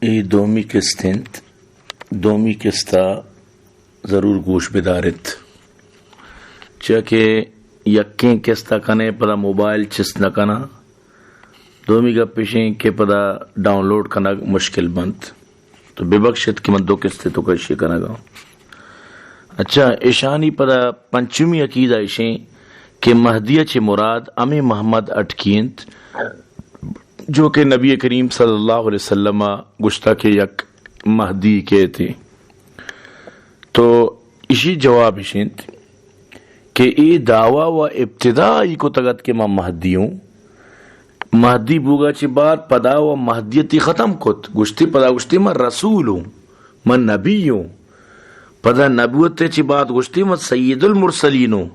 ای دومی قسطنت دومی قسطا ضرور گوش بدارت چاکہ یکیں قسطا کنے پدا موبائل چس نہ کنا دومی کا پیشیں کہ پدا ڈاؤن لوڈ کنا مشکل بند تو بے بخشت کہ من دو قسطے تو کشی کنا گا. اچھا ایشانی پدا پنچمی عقیدہ ایشیں کہ مہدیہ چھ مراد امی محمد اٹکینت جو کہ نبی کریم صلی اللہ علیہ وسلم گشتہ کے یک مہدی کے تھے. تو اسی جواب ایشنت کہ ای دعویٰ و ابتدائی کو تگت کے میں مہدی ہوں مہدی بوگا چی بات پدا و مہدیتی ختم کت گشتی پدا گشتی میں رسول ہوں میں نبی ہوں پدا نبوت چی بات گشتی میں سید المرسلین ہوں.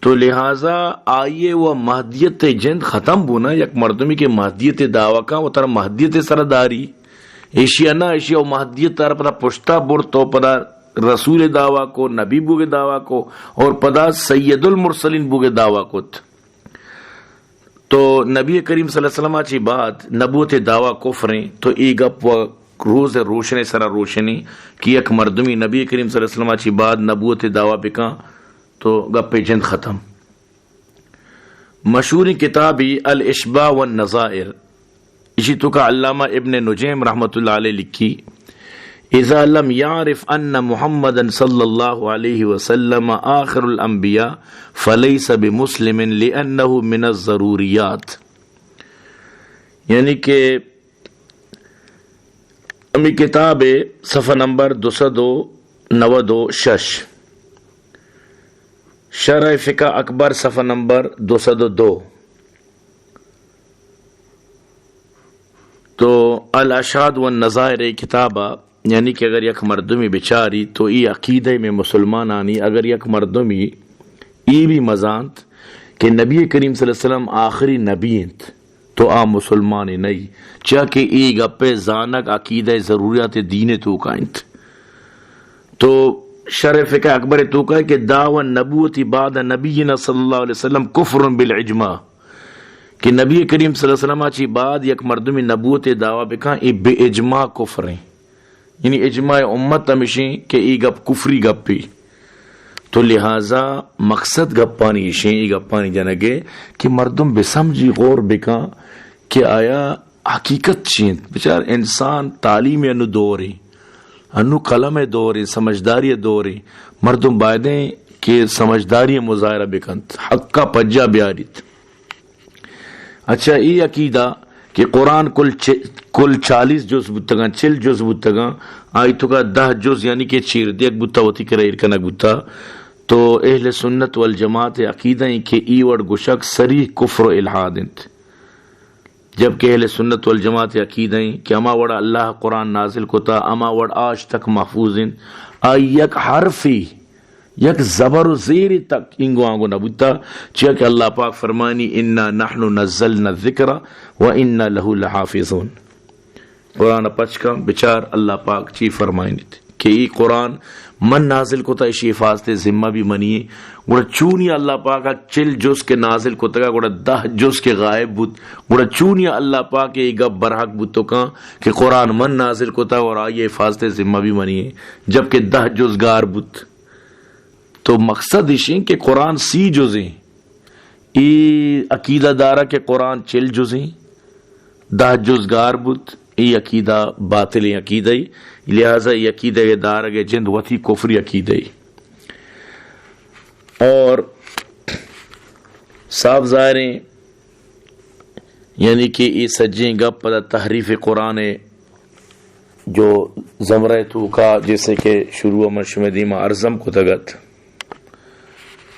تو لہٰذا آئیے وہ مہدیت جند ختم بونا یک مردمی کے مہدیت دعویٰ کا وہ تر مہدیت سرداری ایشیا نا ایشیا و مہدیت تر پدا پشتا بر تو پدا رسول دعویٰ کو نبی بوگے دعویٰ کو اور پدا سید المرسلین بوگے دعویٰ کو. تو نبی کریم صلی اللہ علیہ وسلم چی بات نبوت دعویٰ کفریں تو ای گپ و روز روشنی سرا روشنی کی یک مردمی نبی کریم صلی اللہ علیہ وسلم چی بات نبوت دعویٰ بکا تو گپ جند ختم. مشہور کتابی الاشباع والنظائر اسی تو کا علامہ ابن نجیم رحمۃ اللہ علیہ لکھی اذا لم يعرف ان محمدا صلی اللہ علیہ وسلم آخر الانبیاء فلیس بمسلم لانه من الضروریات. یعنی کہ امی کتاب صفحہ نمبر 296 شرح فقہ اکبر صفحہ نمبر 202 تو الاشاد والنظائر کتابہ یعنی کہ اگر یک مردمی بچاری تو ای عقیدہ میں مسلمان آنی اگر یک مردمی ای بھی مزانت کہ نبی کریم صلی اللہ علیہ وسلم آخری نبی انت تو آ مسلمانی نہیں چاکہ ای گپے زانک عقیدہ ضروریات دین تو کائنت. تو شرح فقہ اکبر تو کہا کہ دعوی نبوتی بعد نبینا صلی اللہ علیہ وسلم کفر بالعجماع کہ نبی کریم صلی اللہ علیہ وسلم چی بعد یک مردمی نبوت دعوی بکا ای بے اجماع کفر ہیں یعنی اجماع امت ہمیشیں کہ ای گپ کفری گپی. تو لہذا مقصد گپانی ایشیں ای گپانی جنگے کہ مردم بسمجی غور بکا کہ آیا حقیقت چیند بچار انسان تعلیم انو دوری انو قلم دوری سمجھداری دوری مردم بائدیں کہ سمجھداری مظاہرہ بکنت حق کا پجا بیاریت. اچھا ای عقیدہ کہ قرآن کل 40 جز بتگاں 40 جز بتگاں آئی تو کا 10 جز یعنی کہ چیر دیکھ بتا ہوتی کرا ارکنک بتا. تو اہل سنت والجماعت عقیدہ ہیں کہ ای وڑ گشک سریح کفر و الحاد انت جبکہ اہل سنت والجماعت عقیدہ ہیں کہ اما وڑا اللہ قرآن نازل کو تا اما وڑ آج تک محفوظ ہیں آئی یک حرفی یک زبر و زیر تک انگو آنگو نبوتا چاہ کہ اللہ پاک فرمانی انا نحن نزلنا الذکر و انا لہو لحافظون. قرآن پچکا بچار اللہ پاک چی فرمائنی تھی کہ ای قرآن من نازل کو تا اسی حفاظت ذمہ بھی منیے گوڑا چونی اللہ پاکا 40 جز کے نازل کو تگا گوڑا 10 جز کے غائب بود گوڑا چونی اللہ پاک ای گب برحق بود تو کہاں کہ قرآن من نازل کو تا اور آئیے حفاظت ذمہ بھی منیے جبکہ 10 جز گار بود. تو مقصد اشیں کہ قرآن 30 جزیں ای عقیدہ دارا کہ قرآن 40 جزیں 10 جز گار بود ای عقیدہ باطل عقیدہ لہذا یہ عقیدہ دار کے جند وطی کفری عقیدہ. اور صاف ظاہریں یعنی کہ یہ سجیں گپ پدا تحریف قرآن جو زمرہ تو کا جیسے کہ شروع مرشمدی میں ارزم کو تگت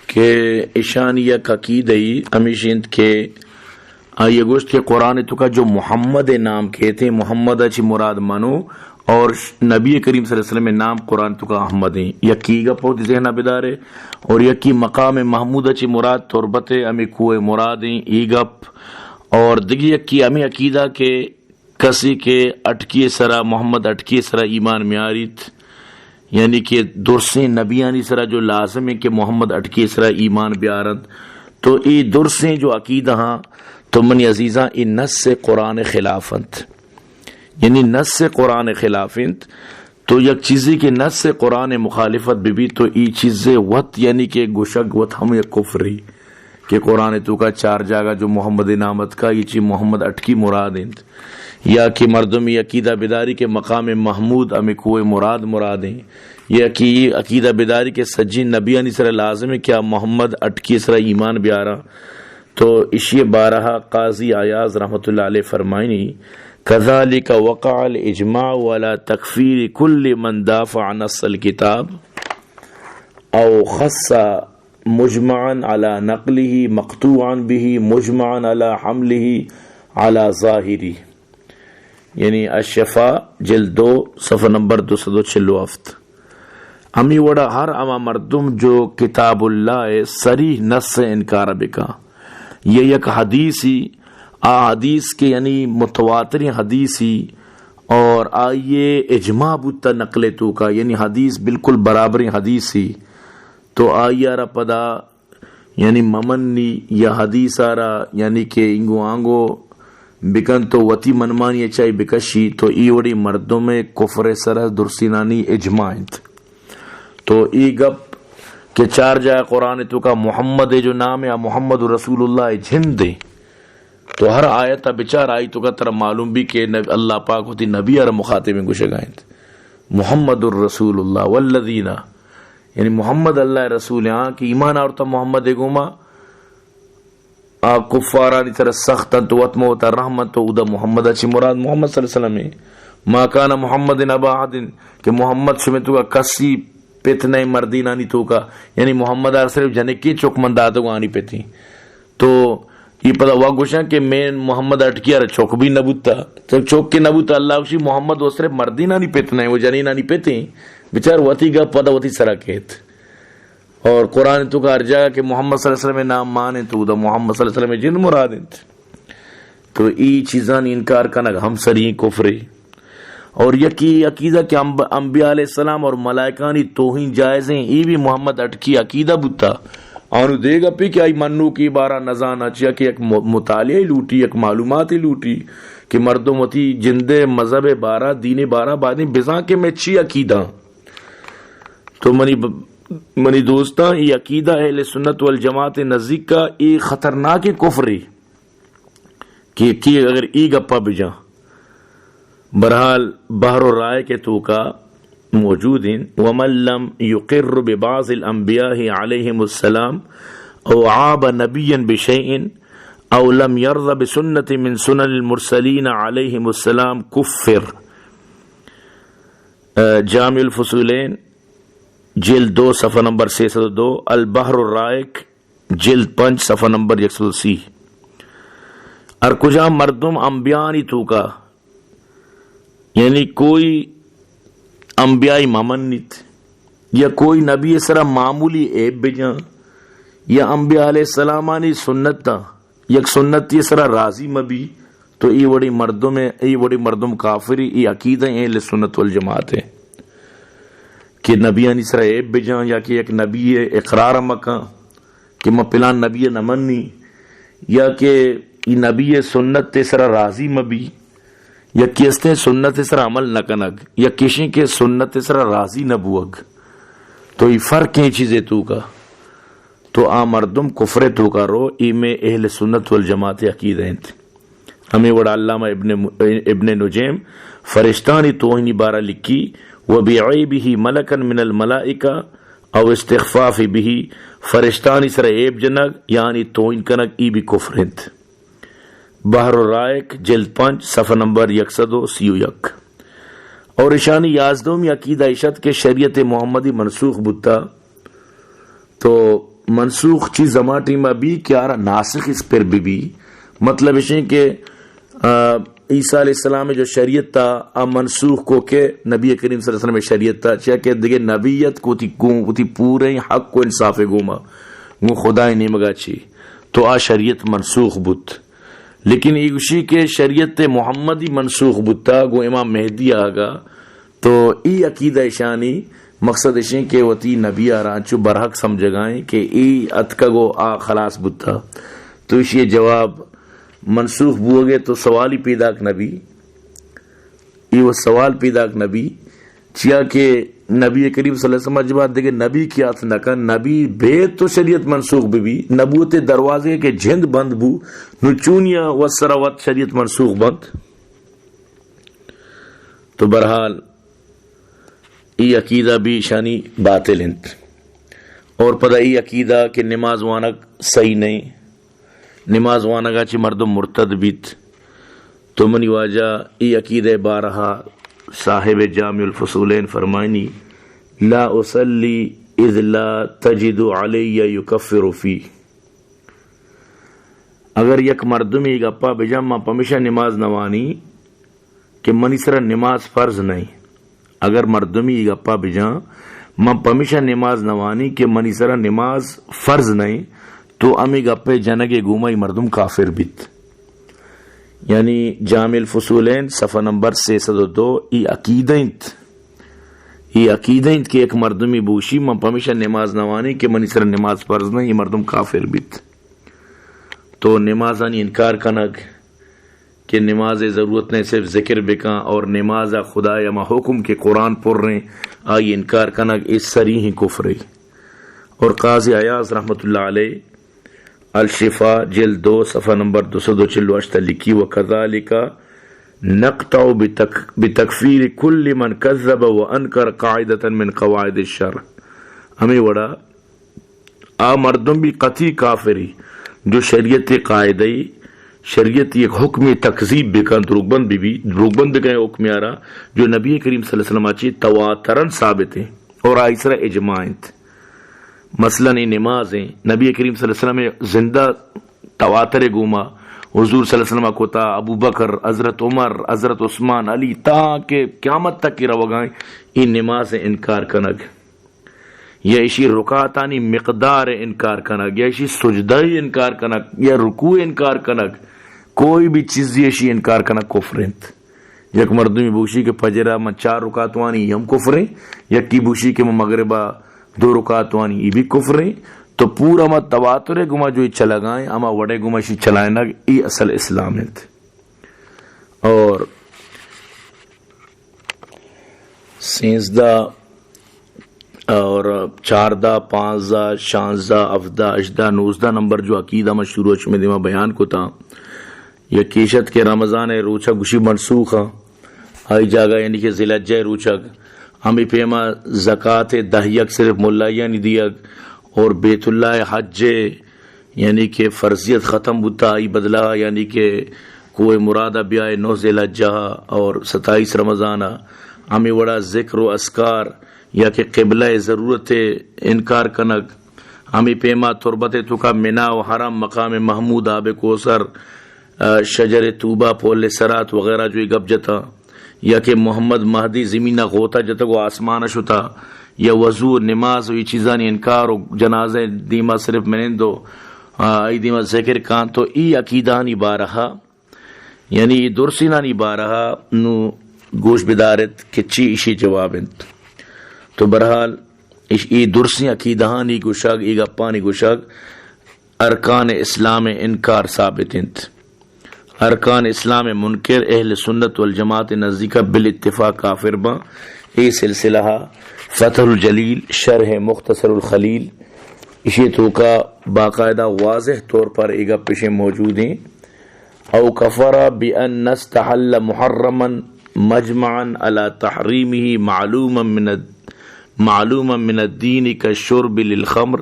کہ اشانیہ کا عقیدہی ہمیشند کے آئیے گوشت کے قرآن تو کا جو محمد نام کہتے ہیں محمد اچھی مراد منو اور نبی کریم صلی اللہ علیہ وسلم نام قرآن تو کا احمد ہیں یکی گا پہتی ذہنہ بدارے اور یکی مقام محمود اچھی مراد تربت امی کوئے مراد ہیں ای گپ اور دگی یکی امی عقیدہ کے کسی کے اٹکی سرا محمد اٹکی سرا ایمان میاریت یعنی کہ درسیں نبیانی سرا جو لازم ہے کہ محمد اٹکی سرا ایمان بیارت تو ای درسیں جو عقیدہ ہاں تو منی عزیزاں ای نس سے قرآن خلافت یعنی نص سے قرآن خلافند تو یک چیزی کے نص سے قرآن مخالفت بھی تو ای چیزیں وط یعنی کہ گشک وط ہم یک کفری کہ قرآن تو کا چار جاگا جو محمد نامت کا یہ چیز محمد اٹکی مراد ہیں یا کہ مردمی عقیدہ بیداری کے مقام محمود امی کوئی مراد ہیں یا کہ عقیدہ بیداری کے سجی نبی انی سر لازم ہے کیا محمد اٹکی سر ایمان بیارا تو اشی بارہا قاضی عیاض رحمت اللہ علیہ فرمائنی کذالک وقع الاجماع ولا تکفیر کل من دافع عن نص الکتاب او خص مجمعا على نقله مقطوعا به مجمعا على حمله على ظاہری یعنی الشفاء جلد 2 صفحہ نمبر 246 امی وڑا ہر اما مردم جو کتاب اللہ صریح نص سے انکار بکا یہ یک حدیثی حدیث کے یعنی متواتر حدیثی اور آئیے اجماع بتا نقل تو کا یعنی حدیث بالکل برابر حدیثی تو آئیے را پدا یعنی ممنی یا حدیث آرا یعنی کہ انگو آنگو بکن تو وطی منمانی اچائی بکشی تو ای وڑی مردوں میں کفر سر درسینانی اجماع تو ای گپ کہ چار جائے قرآن تو کا محمد جو نام ہے محمد رسول اللہ جھند دے تو ہر آیت بچار آئی تو کا طرح معلوم بھی کہ اللہ پاک ہوتی نبی اور مخاطب میں گوشے گائیں محمد الرسول اللہ والذین یعنی محمد اللہ رسول ہاں کہ ایمان آورتا محمد گوما کفارانی طرح سختا تو وطمہ ہوتا رحمت تو ادا محمد اچھی مراد محمد صلی اللہ علیہ وسلم ہے ما کانا محمد نبا عدن کہ محمد شمیتو کا کسی پیتنے مردین آنی تو کا یعنی محمد صرف جنکی چوک منداتو آنی پیتی تو یہ پتہ ہوا گوشا کہ میں محمد اٹکیا رہا چوک بھی نبوتا جب چوک کے نبوتا اللہ کشی محمد وہ صرف مردین آنی پیتنے وہ جنین آنی پیتے بچار وطی گا پتہ وطی سرا کہت اور قرآن تو کا ارجا کہ محمد صلی اللہ علیہ وسلم نام مانے تو دا محمد صلی اللہ علیہ وسلم جن مراد تو ای چیزان انکار کنگ ہم سری کفری اور یکی عقیدہ کہ انبیاء علیہ السلام اور ملائکانی توہین جائز ہیں ای بھی محمد اٹکی عقیدہ بتا اور دے گا پی کہ آئی منو کی بارہ نزانہ چیا کہ ایک مطالعہ لوٹی ایک معلومات لوٹی کہ مردوں متی جندے مذہب بارہ دین بارہ بادیں بزاں کے میں چی عقیدہ تو منی دوستاں یہ عقیدہ اہل سنت والجماعت نزدیک کا ای خطرناک کفری کہ اگر ای گپا بجا برحال بحر و رائے کے تو کا موجود ہیں وَمَن لَّمْ يُقِرُّ بِبَعْضِ الْأَنْبِيَاءِ عَلَيْهِمُ السَّلَامِ أَوْ عَابَ نَبِيًّا بِشَيْءٍ أَوْ لَمْ يَرْضَ بِسُنَّةٍ مِّن سُنَنِ الْمُرْسَلِينَ عَلَيْهِمُ السَّلَامِ كُفِّرَ جامع الفصولین جلد 2 صفحہ نمبر 602 البحر الرائق جلد 5 صفحہ نمبر 130 اور کجا مردم انبیانی تو کا یعنی کوئی انبیائی مامنیت یا کوئی نبی سرا معمولی عیب بجاں یا انبیاء علیہ السلامانی سنت یک سنت یہ سرا راضی مبی تو ای وڑی مردم کافری ای عقیدہ اہل سنت والجماعت ہے کہ نبیانی سرا عیب بجاں یا کہ ایک نبی اقرار مکان کہ میں پلان نبی نمنی یا کہ ای نبی سنت سرا راضی مبی یا کیستے سنت سرا عمل نہ کنگ یا کسی کے سنت سرا راضی نہ بوگ تو یہ فرق ہیں چیزیں تو کا تو آ مردم کفر تو کا رو ای میں اہل سنت والجماعت عقیدہ ہیں ہمیں وڑا علامہ ابن نجیم فرشتانی توہینی بارہ لکھی وَبِعَيْبِهِ مَلَكًا مِنَ الْمَلَائِكَ او استخفاف بھی فرشتانی سر عیب جنگ یعنی توہین کنگ ای بھی کفر ہیں بحر الرائق جلد 5 صفحہ نمبر 131 اور اشانی یازدومی عقیدہ عشت کے شریعت محمدی منسوخ بتا تو منسوخ چیز زماٹی میں بھی کیا رہا ناسخ اس پر بھی مطلب اسے کہ عیسیٰ علیہ السلام جو شریعت تا منسوخ کو کہ نبی کریم صلی اللہ علیہ وسلم شریعت تا چاہے کہ دیکھے نبیت کو تی پورے حق کو انصاف گوما وہ خدای نہیں مگا چی تو آ شریعت منسوخ بت لیکن ایشی کے شریعت محمدی منسوخ بتا گو امام مہدی آگا تو ای عقیدہ شانی مقصد اشیں کہ وتی نبی آرانچو برحق سمجھگائیں کہ ای اتکا گو آ خلاص بتا تو اس یہ جواب منسوخ بو گے تو سوالی پیدا نبی یہ وہ سوال پیدا نبی چیا کہ نبی کریم صلی اللہ علیہ وسلم جواب دے کہ نبی کیا تھا کہ نبی بے تو شریعت منسوخ بھی نبوت دروازے کے جھند بند بو نو چونیا و سراوت شریعت منسوخ بند. تو برحال یہ عقیدہ بھی شانی باطل انت اور پتہ یہ عقیدہ کہ نماز وانک صحیح نہیں نماز وانگا چی مردم مرتد بیت تو منی واجہ یہ عقیدہ بارہا صاحب جامع الفصولین فرمائنی لا اصلی اذ لا تجد علی یکفر فی. اگر یک مردمی گپا بجام پمیشہ نماز نوانی کہ منی سر نماز فرض نہیں اگر مردمی گپا بجام من پمیشہ نماز نوانی کہ منی سر نماز فرض نہیں تو امی گپے جنگے گومائی مردم کافر بیت. یعنی جامع الفصولین صفحہ نمبر 602 ای عقیدہ کہ ایک مردمی بوشی من پمیشہ نماز نوانی کہ منی سر نماز فرض نہیں یہ مردم کافر بیت. تو نمازانی انکار کنگ کہ نماز ضرورت نے صرف ذکر بکاں اور نماز خدا یا ما حکم کے قرآن پڑھ رہے آئی انکار کنگ اس سری ہی کفر. اور قاضی عیاض رحمت اللہ علیہ الشفا جلد 2 صفحہ نمبر 246 لکھی وکذالک نقطع بتکفیر کل من کذب وانکر قاعدتا من قواعد الشرع. ہمیں وڑا آ مردم بھی قطعی کافری جو شریعت قاعدی شریعت ایک حکم تکذیب بکن دروغبند بکن حکم آرہا جو نبی کریم صلی اللہ علیہ وسلم آچی تواترن ثابت ہیں اور آئیسرہ اجماعت. مثلا نماز ہیں نبی کریم صلی اللہ علیہ وسلم زندہ تواتر گوما حضور صلی اللہ علیہ وسلم کو تا ابو بکر حضرت عمر حضرت عثمان علی تاکہ قیامت تک کی روگائیں ان نماز انکار کنگ یا اسی رکعتانی مقدار انکار کنگ یا اسی سجدہ انکار کنگ یا رکوع انکار کنگ کوئی بھی چیز اسی انکار کنگ کفرنت. یک مردمی بوشی کے پجرہ من 4 رکعتوانی ہم کفریں یکی بوشی کے مغربہ 2 رکعتوانی یہ بھی کفریں. تو پورا ما تواتر گما جو چلا گائیں اما وڑے گما شی چلائیں نگ یہ اصل اسلام ہے. اور 13 اور 14 15 16 17 18 19 نمبر جو عقیدہ میں شروع میں دیما بیان کو تھا یہ کیشت کے رمضان روچہ گشی منسوخ آئی جاگا یعنی کہ ذی الحجہ روچہ ہمیں پیما زکاة دہیک صرف ملائیہ نہیں دیگ اور بیت اللہ حج یعنی کہ فرضیت ختم بتا آئی بدلا یعنی کہ کوئی مرادہ بیائے 9 ذی الحجہ اور 27 رمضانہ ہمیں وڑا ذکر و اذکار یا کہ قبلہ ضرورت انکار کنگ ہمیں پیما تربت تو کا منا و حرم مقام محمود آب کوثر شجر توبہ پول سرات وغیرہ جو گب جتا یا کہ محمد مہدی زمینہ غوطہ جتا کو آسمان شتا یا وضو نماز و یہ چیزانی انکار و جنازے دیما صرف منندو ای دیما ذکر کان تو ای عقیدانی بارہا یعنی ای درسینانی بارہا نو گوش بدارت کہ چی اشی جواب انت. تو برحال ای درسی عقیدہانی گوشاگ ای گپانی گوشاگ ارکان اسلام انکار ثابت انت. ارکان اسلام منکر اہل سنت والجماعت نزدیکہ بالاتفاق کافر با. ای سلسلہ فتح الجلیل شرح مختصر الخلیل اسی تو کا باقاعدہ واضح طور پر ایگا پیشے موجود ہیں. او کفر بان نستحل محرما مجمعا على تحریمه معلوما من الدین كالشرب للخمر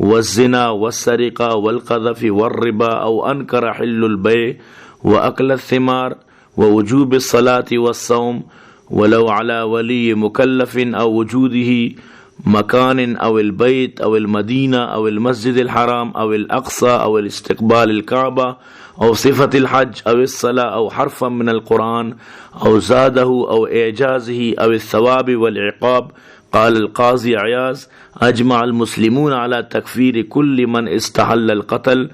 والزنا والسرقة والقذف والربا او انکر حل البيع واكل الثمار ووجوب الصلاة والصوم ولو على ولي مكلف او وجوده مكان او البيت او المدينة او المسجد الحرام او الاقصى او الاستقبال الكعبة او صفة الحج او الصلاة او حرفا من القرآن او زاده او اعجازه او الثواب والعقاب. قال القاضي عياض اجمع المسلمون على تكفير كل من استحل القتل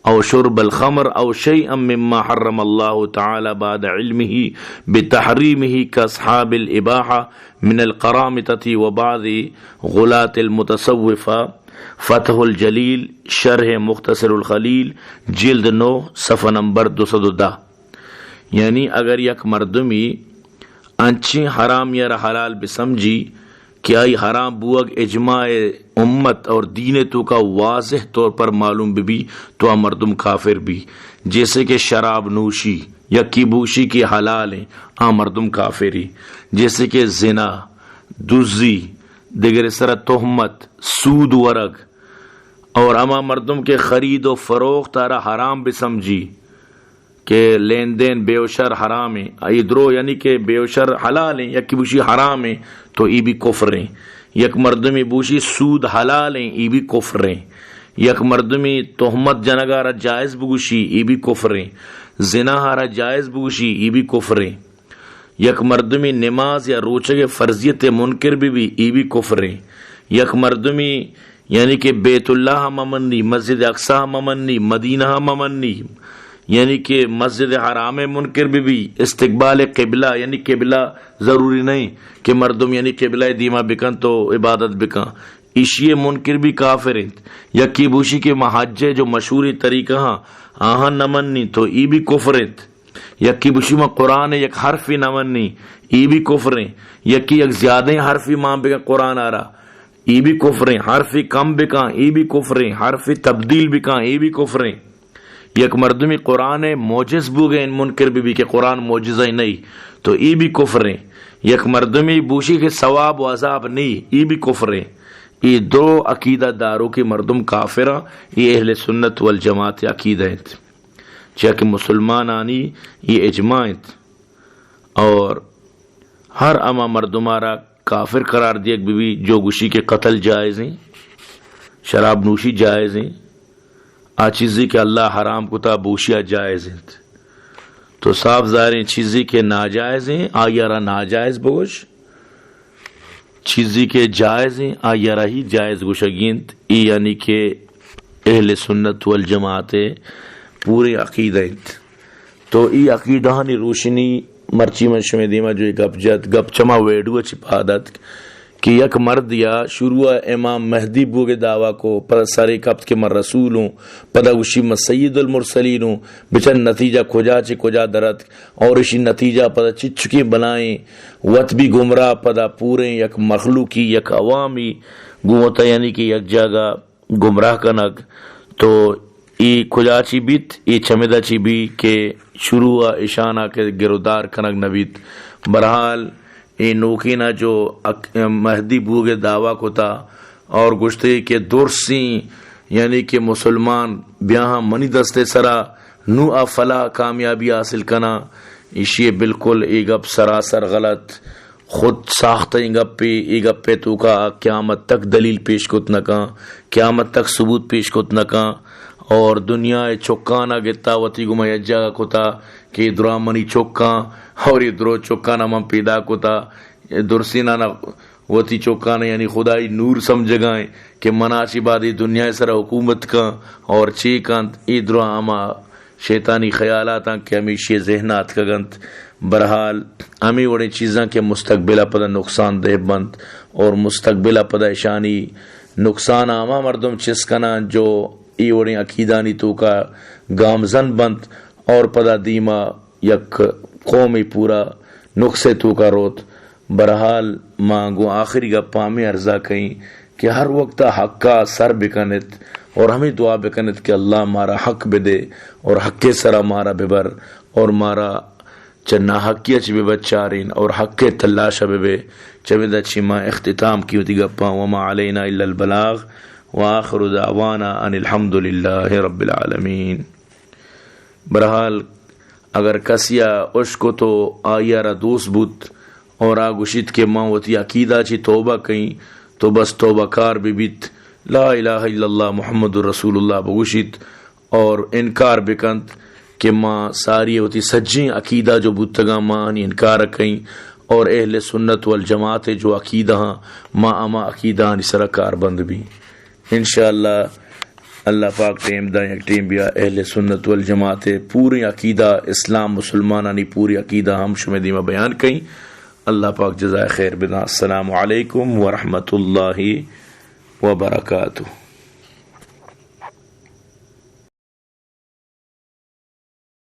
او شرب الخمر او شيئا مما حرم الله تعالى بعد علمه بتحريمه كاصحاب الاباحه من القرامطه وبعض غلاة المتصوفه. فتح الجلیل شرح مختصر الخلیل جلد 9 صفحہ نمبر 210. یعنی اگر یک مردمی انچی حرام یا حلال بسمجی کہ آئی حرام بوگ اجماع امت اور دین تو کا واضح طور پر معلوم بھی تو آ مردم کافر بھی، جیسے کہ شراب نوشی یا کیبوشی کی حلال ہیں آ مردم کافری، جیسے کہ زنا، دزی، دیگر سر تہمت، سود ورگ، اور اما مردم کے خرید و فروخت تارا حرام بسمجی کہ لین دین بے وشر حرام ہے، ادرو یعنی کہ بے وشر حلال ہیں، یک بوشی حرام ہے تو ای بھی کفر ہیں، یک مردمی بوشی سود حلال ہیں ای بھی کفر ہیں، یک مردمی تہمت جنگارا جائز بگوشی ای بھی کفر ہیں، زنا ہارا جائز بگوشی ای بھی کفر ہیں، یک مردمی نماز یا روچے فرضیت منکر بھی ای بھی کفر ہیں، یک مردمی یعنی کہ بیت اللہ ممنی، مسجد اقصی ممنی، مدینہ ممنی، یعنی کہ مسجد حرام منکر بھی استقبال قبلہ، یعنی قبلہ ضروری نہیں کہ مردم یعنی قبلہ دیما بکن تو عبادت بکن، اشیے منکر بھی کافر ہیں، یکی بوشی کے محجے جو مشہوری طریقہ ہاں آہن نمنی تو ای بھی کفر ہیں، یکی بوشی میں قرآن یک حرفی نمنی ای بھی کفر ہیں، یکی یک زیادہ حرفی ماں بکن قرآن آ رہا ای بھی کفر ہیں، حرفی کم بکن ای بھی کفر ہیں، حرفی تبدیل بکن ای بھی کفر ہیں، یک مردمی قرآن موجز بوگے ان منکر بھی کہ قرآن موجزہ نہیں تو ای بھی کفر ہیں، یک مردمی بوشی کے ثواب و عذاب نہیں ای بھی کفر ہیں، ای دو عقیدہ داروں کی مردم کافرہ، یہ اہل سنت والجماعت عقیدہ ہیں، چاہے مسلمان آنی یہ اجماع ہیں، اور ہر اما مردمارا کافر قرار دیا بھی جو گوشی کے قتل جائز ہیں، شراب نوشی جائز ہیں، آ چیزی کے اللہ حرام کتا بوشیا جائز ہیں، تو صاف ظاہر ہیں چیزی کے ناجائز ہیں آیارہ ناجائز بوش، چیزی کے جائز ہیں آیارہ ہی جائز گوشگیند، ای یعنی کہ اہل سنت والجماعت پورے عقیدہ ہیں، تو ای عقیدہ نی روشنی مرچی منش میں دیما جو گپ چما ویڈو چپادت کہ یک مرد یا شروع امام مہدی بوگے دعویٰ کو پر سارے کبت کے مر رسول ہوں پدا وشی میں سید المرسلین ہوں بچن نتیجہ کجا چی کجا درد اور اسی نتیجہ پدا چچکی بنائیں وط بھی گمراہ پدا پورے یک مخلوقی یک عوامی گوتا یعنی کہ یک جگہ گمراہ کنک، تو ای کجا چی بیت ای چمیدہ چی بھی کہ شروع اشانہ کے گرودار کنک نبیت، برحال ای نوکینہ جو مہدی بوگے دعویٰ کو تھا اور گشتے کے درسیں یعنی کہ مسلمان بیاہاں منی دستے سرا نو افلا کامیابی حاصل کنا، اسی بالکل ای گپ سراسر غلط، خود ساختہ ای گپ پہ تو کا قیامت تک دلیل پیش کت نکا، قیامت تک ثبوت پیش کت نکا، اور دنیا چوکانا گتا وتی گما یجا کتا کہ درا منی چوکاں اور درو چوکانا من پیدا کتا درسینا نہ وتی چوکانا یعنی خدای نور سمجھگائیں کہ مناچی بادی دنیا سر حکومت کا اور چیکانت ای درا اما شیطانی خیالات کہ ہمیشہ ذہنات کا گنت، برحال ہمیں وڑی چیزاں کے مستقبلہ پدا نقصان دہ بند اور مستقبلہ پدا اشانی نقصان آما مردم چسکنا جو ای وڑی عقیدانی تو کا گامزن بند اور پدا دیما یک قومی پورا نقصے تو کا روت، برحال مانگو آخری گپا میں عرضہ کہیں کہ ہر وقت حق کا سر بکنت اور ہمیں دعا بکنت کہ اللہ مارا حق بدے اور حق کے سرا مارا ببر اور مارا چنا حقیہ چی بے بچارین اور حق کے تلاشہ بے چویدہ چیما اختتام کی ہوتی گپا وما علینا الا البلاغ وآخر دعوانا ان الحمدللہ رب العالمین۔ برحال اگر کسیا عشق تو آیارہ دوست بوت اور آگوشت کے ماں وتی عقیدہ چی توبہ کہیں تو بس توبہ کار بھی بیت لا الہ الا اللہ محمد رسول اللہ بگوشت اور انکار بکند کہ ماں ساری ہوتی سجیں عقیدہ جو بودتگا ماں انکار کہیں اور اہل سنت والجماعت جو عقیدہ ہاں ماں اما عقیدہ سرا کار بند بھی انشاءاللہ اللہ پاک ٹیم دا یک ٹیم بیا اہل سنت والجماعت پوری عقیدہ اسلام مسلمانانی پوری عقیدہ ہم شمع دیمہ بیان کہیں، اللہ پاک جزائے خیر بنا۔ السلام علیکم ورحمۃ اللہ وبرکاتہ۔